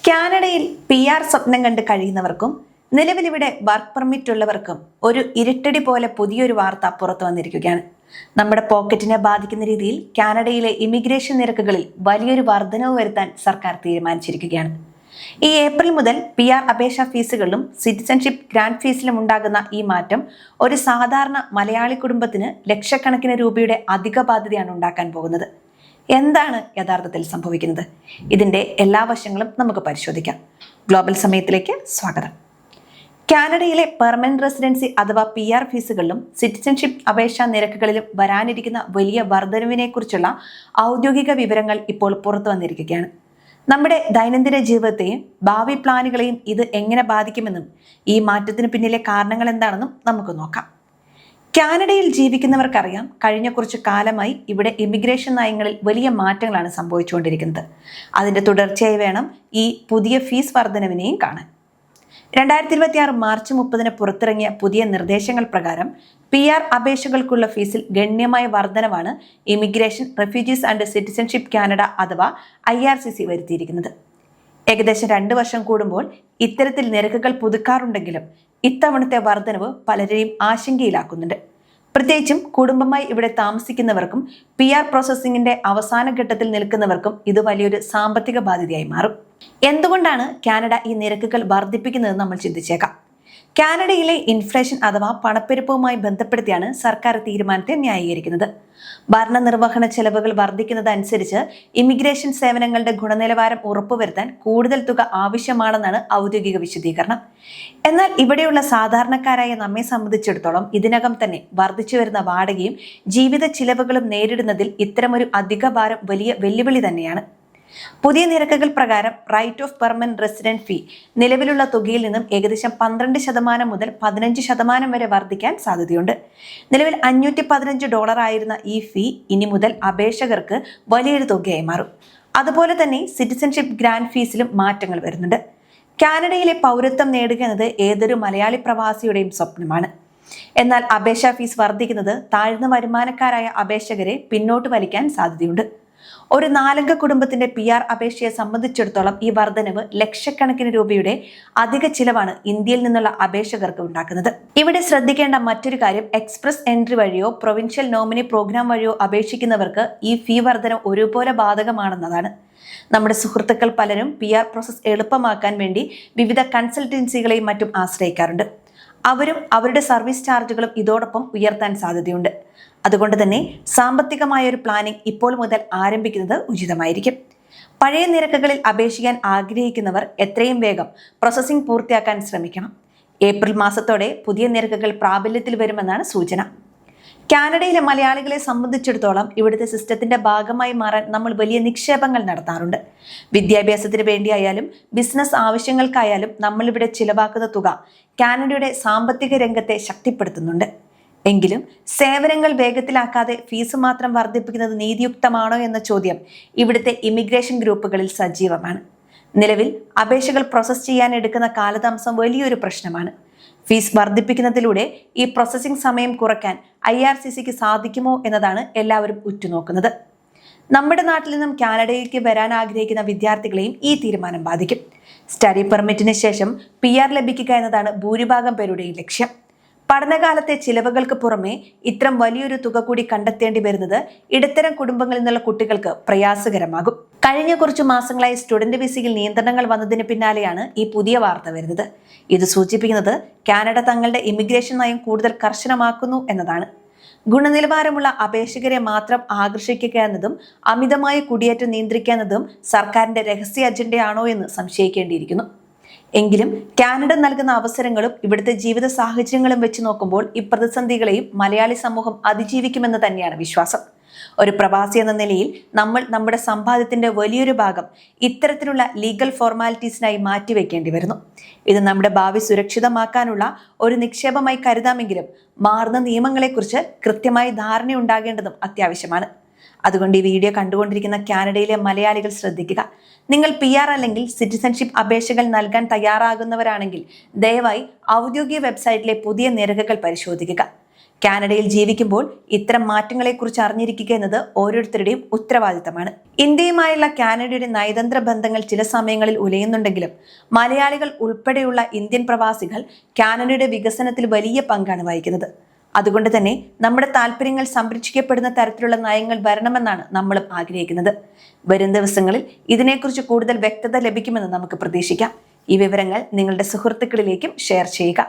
കാനഡയിൽ PR സ്വപ്നം കണ്ട് കഴിയുന്നവർക്കും നിലവിലിവിടെ വർക്ക് പെർമിറ്റ് ഉള്ളവർക്കും ഒരു ഇരുട്ടടി പോലെ പുതിയൊരു വാർത്ത പുറത്തു വന്നിരിക്കുകയാണ്. നമ്മുടെ പോക്കറ്റിനെ ബാധിക്കുന്ന രീതിയിൽ കാനഡയിലെ ഇമിഗ്രേഷൻ നിരക്കുകളിൽ വലിയൊരു വർധനവ് വരുത്താൻ സർക്കാർ തീരുമാനിച്ചിരിക്കുകയാണ്. ഈ ഏപ്രിൽ മുതൽ PR അപേക്ഷാ ഫീസുകളിലും സിറ്റിസൺഷിപ്പ് ഗ്രാന്റ് ഫീസിലും ഉണ്ടാകുന്ന ഈ മാറ്റം ഒരു സാധാരണ മലയാളി കുടുംബത്തിന് ലക്ഷക്കണക്കിന് രൂപയുടെ അധിക ബാധ്യതയാണ് ഉണ്ടാക്കാൻ പോകുന്നത്. എന്താണ് യഥാർത്ഥത്തിൽ സംഭവിക്കുന്നത്? ഇതിന്റെ എല്ലാ വശങ്ങളും നമുക്ക് പരിശോധിക്കാം. ഗ്ലോബൽ സമയത്തിലേക്ക് സ്വാഗതം. കാനഡയിലെ പെർമനന്റ് റെസിഡൻസി അഥവാ PR ഫീസുകളിലും സിറ്റിസൺഷിപ്പ് അപേക്ഷാ നിരക്കുകളിലും വരാനിരിക്കുന്ന വലിയ വർധനവിനെ കുറിച്ചുള്ള ഔദ്യോഗിക വിവരങ്ങൾ ഇപ്പോൾ പുറത്തു വന്നിരിക്കുകയാണ്. നമ്മുടെ ദൈനംദിന ജീവിതത്തെയും ഭാവി പ്ലാനുകളെയും ഇത് എങ്ങനെ ബാധിക്കുമെന്നും ഈ മാറ്റത്തിന് പിന്നിലെ കാരണങ്ങൾ എന്താണെന്നും നമുക്ക് നോക്കാം. കാനഡയിൽ ജീവിക്കുന്നവർക്കറിയാം, കഴിഞ്ഞ കുറച്ചു കാലമായി ഇവിടെ ഇമിഗ്രേഷൻ നയങ്ങളിൽ വലിയ മാറ്റങ്ങളാണ് സംഭവിച്ചുകൊണ്ടിരിക്കുന്നത്. അതിന്റെ തുടർച്ചയായി വേണം ഈ പുതിയ ഫീസ് വർധനവിനെയും കാണാൻ. 2026 മാർച്ച് 30 പുറത്തിറങ്ങിയ പുതിയ നിർദ്ദേശങ്ങൾ പ്രകാരം PR അപേക്ഷകൾക്കുള്ള ഫീസിൽ ഗണ്യമായ വർധനവാണ് immigration, refugees and citizenship Canada അഥവാ IRCC വരുത്തിയിരിക്കുന്നത്. ഏകദേശം 2 വർഷം കൂടുമ്പോൾ ഇത്തരത്തിൽ നിരക്കുകൾ പുതുക്കാറുണ്ടെങ്കിലും ഇത്തവണത്തെ വർധനവ് പലരെയും ആശങ്കയിലാക്കുന്നുണ്ട്. പ്രത്യേകിച്ചും കുടുംബമായി ഇവിടെ താമസിക്കുന്നവർക്കും PR പ്രോസസ്സിംഗിന്റെ അവസാന ഘട്ടത്തിൽ നിൽക്കുന്നവർക്കും ഇത് വലിയൊരു സാമ്പത്തിക ബാധ്യതയായി മാറും. എന്തുകൊണ്ടാണ് കാനഡ ഈ നിരക്കുകൾ വർദ്ധിപ്പിക്കുന്നത് നമ്മൾ ചിന്തിച്ചേക്കാം. കാനഡയിലെ ഇൻഫ്ലേഷൻ അഥവാ പണപ്പെരുപ്പവുമായി ബന്ധപ്പെടുത്തിയാണ് സർക്കാർ തീരുമാനത്തെ ന്യായീകരിക്കുന്നത്. ഭരണനിർവഹണ ചെലവുകൾ വർദ്ധിക്കുന്നതനുസരിച്ച് ഇമിഗ്രേഷൻ സേവനങ്ങളുടെ ഗുണനിലവാരം ഉറപ്പുവരുത്താൻ കൂടുതൽ തുക ആവശ്യമാണെന്നാണ് ഔദ്യോഗിക വിശദീകരണം. എന്നാൽ ഇവിടെയുള്ള സാധാരണക്കാരായ നമ്മെ സംബന്ധിച്ചിടത്തോളം ഇതിനകം തന്നെ വർദ്ധിച്ചു വരുന്ന വാടകയും ജീവിത ചിലവുകളും നേരിടുന്നതിൽ ഇത്തരമൊരു അധിക ഭാരം വലിയ വെല്ലുവിളി തന്നെയാണ്. പുതിയ നിരക്കുകൾ പ്രകാരം റൈറ്റ് ഓഫ് പെർമനന്റ് റെസിഡന്റ് ഫീ നിലവിലുള്ള തുകയിൽ നിന്നും ഏകദേശം 12% മുതൽ 15% വരെ വർദ്ധിക്കാൻ സാധ്യതയുണ്ട്. നിലവിൽ $515 ആയിരുന്ന ഈ ഫീ ഇനി മുതൽ അപേക്ഷകർക്ക് വലിയൊരു തുകയായി മാറും. അതുപോലെ തന്നെ സിറ്റിസൺഷിപ്പ് ഗ്രാന്റ് ഫീസിലും മാറ്റങ്ങൾ വരുന്നുണ്ട്. കാനഡയിലെ പൗരത്വം നേടുക എന്നത് ഏതൊരു മലയാളി പ്രവാസിയുടെയും സ്വപ്നമാണ്. എന്നാൽ അപേക്ഷാ ഫീസ് വർദ്ധിക്കുന്നത് താഴ്ന്ന വരുമാനക്കാരായ അപേക്ഷകരെ പിന്നോട്ട് വലിക്കാൻ സാധ്യതയുണ്ട്. ഒരു 4 കുടുംബത്തിന്റെ PR അപേക്ഷയെ സംബന്ധിച്ചിടത്തോളം ഈ വർധനവ് ലക്ഷക്കണക്കിന് രൂപയുടെ അധിക ചിലവാണ് ഇന്ത്യയിൽ നിന്നുള്ള അപേക്ഷകർക്ക് ഉണ്ടാക്കുന്നത്. ഇവിടെ ശ്രദ്ധിക്കേണ്ട മറ്റൊരു കാര്യം, എക്സ്പ്രസ് എൻട്രി വഴിയോ പ്രൊവിൻഷ്യൽ നോമിനി പ്രോഗ്രാം വഴിയോ അപേക്ഷിക്കുന്നവർക്ക് ഈ ഫീ വർധന ഒരുപോലെ ബാധകമാണെന്നതാണ്. നമ്മുടെ സുഹൃത്തുക്കൾ പലരും PR പ്രോസസ് എളുപ്പമാക്കാൻ വേണ്ടി വിവിധ കൺസൾട്ടൻസികളെയും മറ്റും ആശ്രയിക്കാറുണ്ട്. അവരും അവരുടെ സർവീസ് ചാർജുകളും ഇതോടൊപ്പം ഉയർത്താൻ സാധ്യതയുണ്ട്. അതുകൊണ്ട് തന്നെ സാമ്പത്തികമായ ഒരു പ്ലാനിംഗ് ഇപ്പോൾ മുതൽ ആരംഭിക്കുന്നത് ഉചിതമായിരിക്കും. പഴയ നിരക്കുകളിൽ അപേക്ഷിക്കാൻ ആഗ്രഹിക്കുന്നവർ എത്രയും വേഗം പ്രോസസ്സിംഗ് പൂർത്തിയാക്കാൻ ശ്രമിക്കണം. ഏപ്രിൽ മാസത്തോടെ പുതിയ നിരക്കുകൾ പ്രാബല്യത്തിൽ വരുമെന്നാണ് സൂചന. കാനഡയിലെ മലയാളികളെ സംബന്ധിച്ചിടത്തോളം ഇവിടുത്തെ സിസ്റ്റത്തിന്റെ ഭാഗമായി മാറാൻ നമ്മൾ വലിയ നിക്ഷേപങ്ങൾ നടത്താറുണ്ട്. വിദ്യാഭ്യാസത്തിന് വേണ്ടിയായാലും ബിസിനസ് ആവശ്യങ്ങൾക്കായാലും നമ്മളിവിടെ ചിലവാക്കുന്ന തുക കാനഡയുടെ സാമ്പത്തിക രംഗത്തെ ശക്തിപ്പെടുത്തുന്നുണ്ട്. എങ്കിലും സേവനങ്ങൾ വേഗത്തിലാക്കാതെ ഫീസ് മാത്രം വർദ്ധിപ്പിക്കുന്നത് നീതിയുക്തമാണോ എന്ന ചോദ്യം ഇവിടുത്തെ ഇമിഗ്രേഷൻ ഗ്രൂപ്പുകളിൽ സജീവമാണ്. നിലവിൽ അപേക്ഷകൾ പ്രോസസ് ചെയ്യാൻ എടുക്കുന്ന കാലതാമസം വലിയൊരു പ്രശ്നമാണ്. ഫീസ് വർദ്ധിപ്പിക്കുന്നതിലൂടെ ഈ പ്രോസസ്സിംഗ് സമയം കുറയ്ക്കാൻ IRCCക്ക് സാധിക്കുമോ എന്നതാണ് എല്ലാവരും ഉറ്റുനോക്കുന്നത്. നമ്മുടെ നാട്ടിൽ നിന്നും കാനഡയിലേക്ക് വരാൻ ആഗ്രഹിക്കുന്ന വിദ്യാർത്ഥികളെയും ഈ തീരുമാനം ബാധിക്കും. സ്റ്റഡി പെർമിറ്റിന് ശേഷം PR ലഭിക്കുക എന്നതാണ് ഭൂരിഭാഗം പേരുടെയും ലക്ഷ്യം. പഠനകാലത്തെ ചിലവുകൾക്ക് പുറമെ ഇത്തരം വലിയൊരു തുക കൂടി കണ്ടെത്തേണ്ടി വരുന്നത് ഇടത്തരം കുടുംബങ്ങളിൽ നിന്നുള്ള കുട്ടികൾക്ക് പ്രയാസകരമാകും. കഴിഞ്ഞ കുറച്ചു മാസങ്ങളായി സ്റ്റുഡന്റ് വിസയിൽ നിയന്ത്രണങ്ങൾ വന്നതിന് പിന്നാലെയാണ് ഈ പുതിയ വാർത്ത വരുന്നത്. ഇത് സൂചിപ്പിക്കുന്നത് കാനഡ തങ്ങളുടെ ഇമിഗ്രേഷൻ നയം കൂടുതൽ കർശനമാക്കുന്നു എന്നതാണ്. ഗുണനിലവാരമുള്ള അപേക്ഷകരെ മാത്രം ആകർഷിക്കുക എന്നതും അമിതമായ കുടിയേറ്റം നിയന്ത്രിക്കുക എന്നതും സർക്കാരിന്റെ രഹസ്യ അജണ്ടയാണോ എന്ന് സംശയിക്കേണ്ടിയിരിക്കുന്നു. എങ്കിലും കാനഡ നൽകുന്ന അവസരങ്ങളും ഇവിടുത്തെ ജീവിത സാഹചര്യങ്ങളും വെച്ച് നോക്കുമ്പോൾ ഈ പ്രതിസന്ധികളെയും മലയാളി സമൂഹം അതിജീവിക്കുമെന്ന് തന്നെയാണ് വിശ്വാസം. ഒരു പ്രവാസി എന്ന നിലയിൽ നമ്മൾ നമ്മുടെ സമ്പാദ്യത്തിന്റെ വലിയൊരു ഭാഗം ഇത്തരത്തിലുള്ള ലീഗൽ ഫോർമാലിറ്റീസിനായി മാറ്റിവെക്കേണ്ടി വരുന്നു. ഇത് നമ്മുടെ ഭാവി സുരക്ഷിതമാക്കാനുള്ള ഒരു നിക്ഷേപമായി കരുതാമെങ്കിലും മാറുന്ന നിയമങ്ങളെക്കുറിച്ച് കൃത്യമായി ധാരണയുണ്ടാകേണ്ടതും അത്യാവശ്യമാണ്. അതുകൊണ്ട് ഈ വീഡിയോ കണ്ടുകൊണ്ടിരിക്കുന്ന കാനഡയിലെ മലയാളികൾ ശ്രദ്ധിക്കുക. നിങ്ങൾ PR അല്ലെങ്കിൽ സിറ്റിസൺഷിപ്പ് അപേക്ഷകൾ നൽകാൻ തയ്യാറാകുന്നവരാണെങ്കിൽ ദയവായി ഔദ്യോഗിക വെബ്സൈറ്റിലെ പുതിയ നിരക്കുകൾ പരിശോധിക്കുക. കാനഡയിൽ ജീവിക്കുമ്പോൾ ഇത്തരം മാറ്റങ്ങളെക്കുറിച്ച് അറിഞ്ഞിരിക്കുക എന്നത് ഓരോരുത്തരുടെയും ഉത്തരവാദിത്തമാണ്. ഇന്ത്യയുമായുള്ള കാനഡയുടെ നയതന്ത്ര ബന്ധങ്ങൾ ചില സമയങ്ങളിൽ ഉലയുന്നുണ്ടെങ്കിലും മലയാളികൾ ഉൾപ്പെടെയുള്ള ഇന്ത്യൻ പ്രവാസികൾ കാനഡയുടെ വികസനത്തിൽ വലിയ പങ്കാണ് വഹിക്കുന്നത്. അതുകൊണ്ട് തന്നെ നമ്മുടെ താല്പര്യങ്ങൾ സംരക്ഷിക്കപ്പെടുന്ന തരത്തിലുള്ള നയങ്ങൾ വരണമെന്നാണ് നമ്മളും ആഗ്രഹിക്കുന്നത്. വരും ദിവസങ്ങളിൽ ഇതിനെക്കുറിച്ച് കൂടുതൽ വ്യക്തത ലഭിക്കുമെന്ന് നമുക്ക് പ്രതീക്ഷിക്കാം. ഈ വിവരങ്ങൾ നിങ്ങളുടെ സുഹൃത്തുക്കളിലേക്കും ഷെയർ ചെയ്യുക.